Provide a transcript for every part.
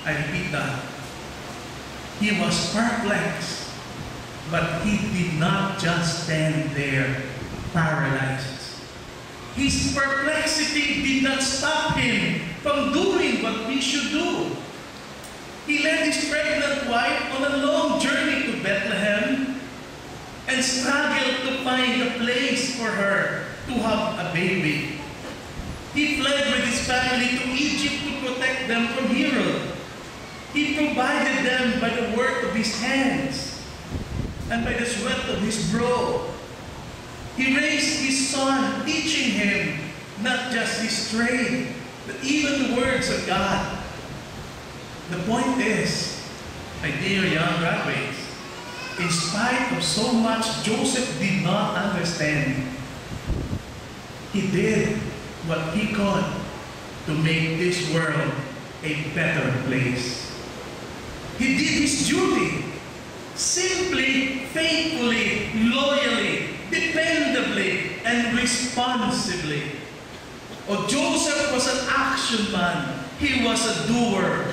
I repeat that. He was perplexed, but he did not just stand there paralyzed. His perplexity did not stop him from doing what he should do. He led his pregnant wife on a long journey to Bethlehem and struggled to find a place for her to have a baby. He fled with his family to Egypt to protect them from Herod. He provided them by the work of his hands and by the sweat of his brow. He raised his son, teaching him not just his trade, but even the words of God. The point is, my dear young graduates, in spite of so much Joseph did not understand, he did what he could to make this world a better place. He did his duty, simply, faithfully, loyally, dependably, and responsibly. Oh, Joseph was an action man. He was a doer.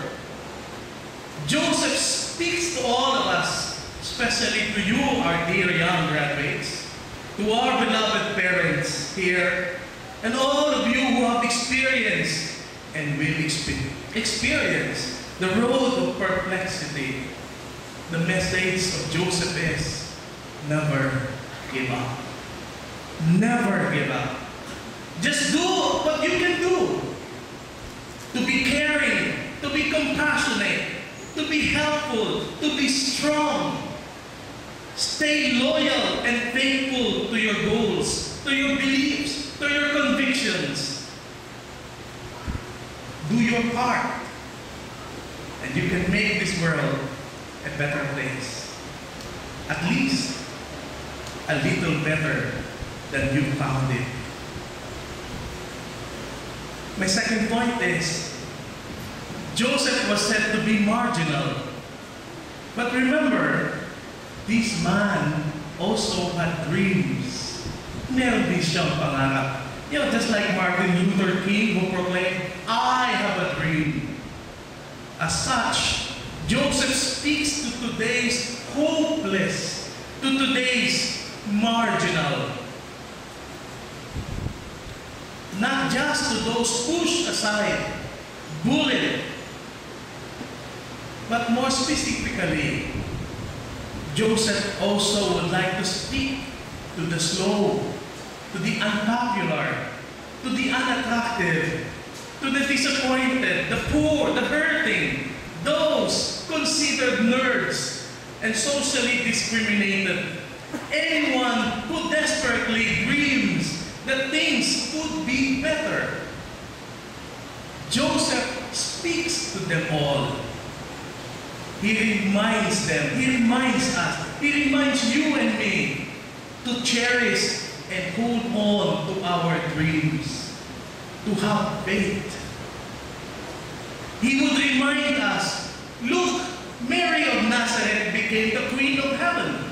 Joseph speaks to all of us, especially to you, our dear young graduates, to our beloved parents here, and all of you who have experienced and will experience the road of perplexity. The message of Joseph is, never give up. Never give up. Just do what you can do. To be caring, to be compassionate, to be helpful, to be strong. Stay loyal and faithful to your goals, to your beliefs, to your convictions. Do your part, and you can make this world a better place. At least a little better than you found it. My second point is, Joseph was said to be marginal. But remember, this man also had dreams. Meron din siyang pangarap. You know, just like Martin Luther King who proclaimed, I have a dream. As such, Joseph speaks to today's hopeless, to today's marginal. Not just to those pushed aside, bullied, but more specifically, Joseph also would like to speak to the slow, to the unpopular, to the unattractive, to the disappointed, the poor, the hurting, those considered nerds and socially discriminated, anyone who desperately dreams that things could be better. Joseph speaks to them all. He reminds them, he reminds us, he reminds you and me to cherish and hold on to our dreams, to have faith. He would remind us, look, Mary of Nazareth became the Queen of Heaven.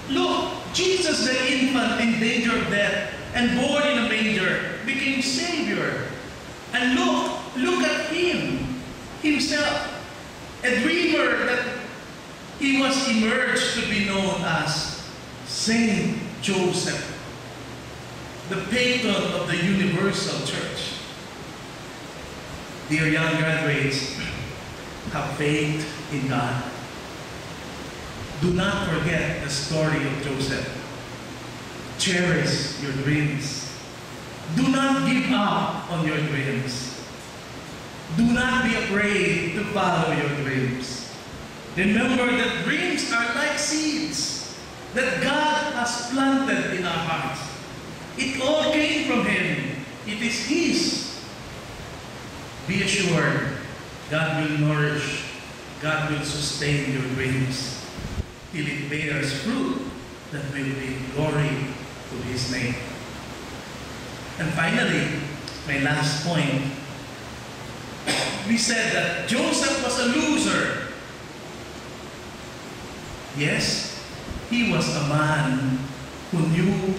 Look, Jesus the infant in danger of death and born in a manger became Savior. And look at him, himself, a dreamer that he was emerged to be known as Saint Joseph, the patron of the universal church. Dear young graduates, have faith in God. Do not forget the story of Joseph. Cherish your dreams. Do not give up on your dreams. Do not be afraid to follow your dreams. Remember that dreams are like seeds that God has planted in our hearts. It all came from Him. It is His. Be assured, God will nourish, God will sustain your dreams till it bears fruit that will bring glory to His name. And finally, my last point, we said that Joseph was a loser. Yes, he was a man who knew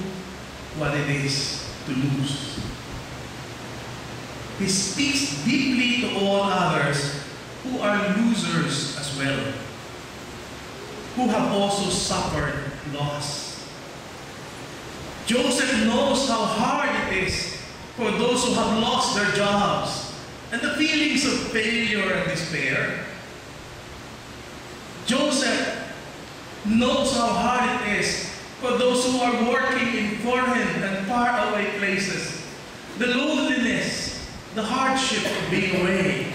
what it is to lose. He speaks deeply to all others who have also suffered loss. Joseph knows how hard it is for those who have lost their jobs and the feelings of failure and despair. Joseph knows how hard it is for those who are working in foreign and faraway places, the loneliness, the hardship of being away.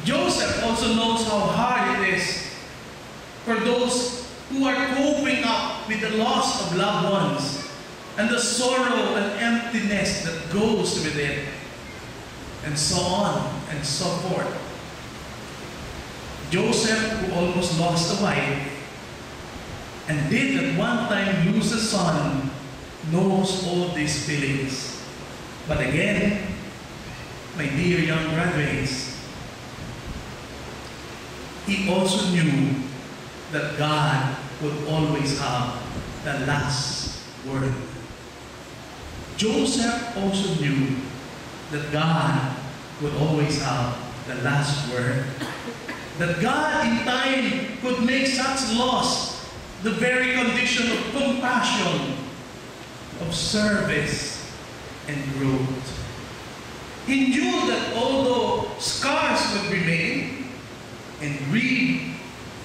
Joseph also knows how hard it is for those who are coping up with the loss of loved ones and the sorrow and emptiness that goes with it, and so on and so forth. Joseph, who almost lost a wife and did at one time lose a son, knows all these feelings. But again, my dear young graduates, he also knew that God would always have the last word. Joseph also knew that God would always have the last word. That God in time could make such loss the very condition of compassion, of service, and growth. He knew that although scars would remain, and greed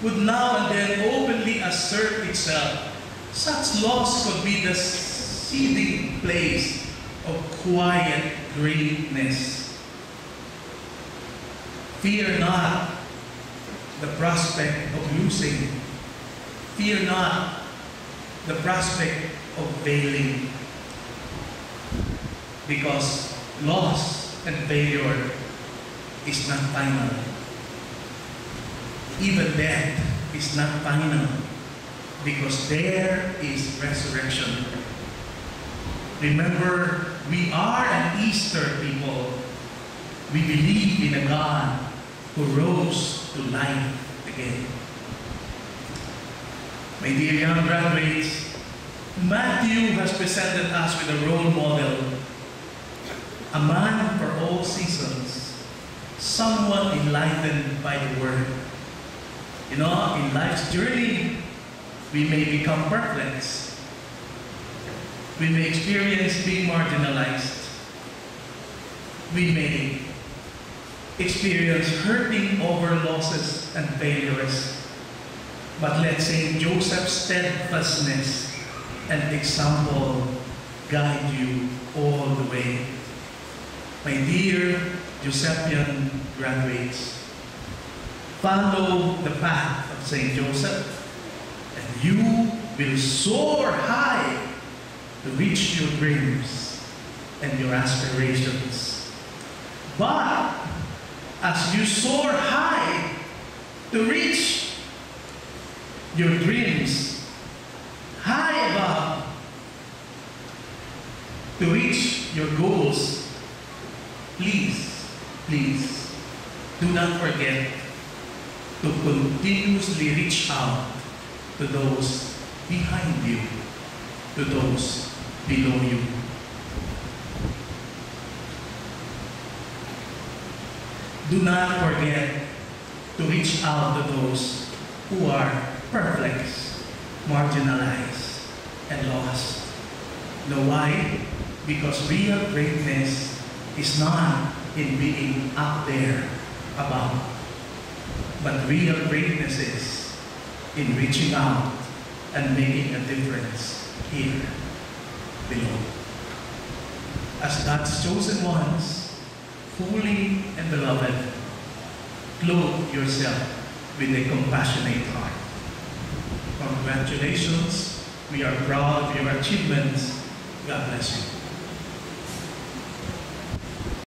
would now and then openly assert itself, such loss could be the seeding place of quiet greatness. Fear not the prospect of losing. Fear not the prospect of failing. Because loss and failure is not final. Even death is not final, because there is resurrection. Remember, we are an Easter people. We believe in a God who rose to life again. My dear young graduates, Matthew has presented us with a role model, a man for all seasons, someone enlightened by the Word. You know, in life's journey, we may become perplexed. We may experience being marginalized. We may experience hurting over losses and failures. But let Saint Joseph's steadfastness and example guide you all the way. My dear Josephian graduates, follow the path of Saint Joseph, and you will soar high to reach your dreams and your aspirations. But as you soar high to reach your dreams, high above, to reach your goals, please, please, do not forget to continuously reach out to those behind you, to those below you. Do not forget to reach out to those who are perplexed, marginalized, and lost. Know why? Because real greatness is not in being up there above, but real greatness is in reaching out and making a difference here below. As God's chosen ones, holy and beloved, clothe yourself with a compassionate heart. Congratulations. We are proud of your achievements. God bless you.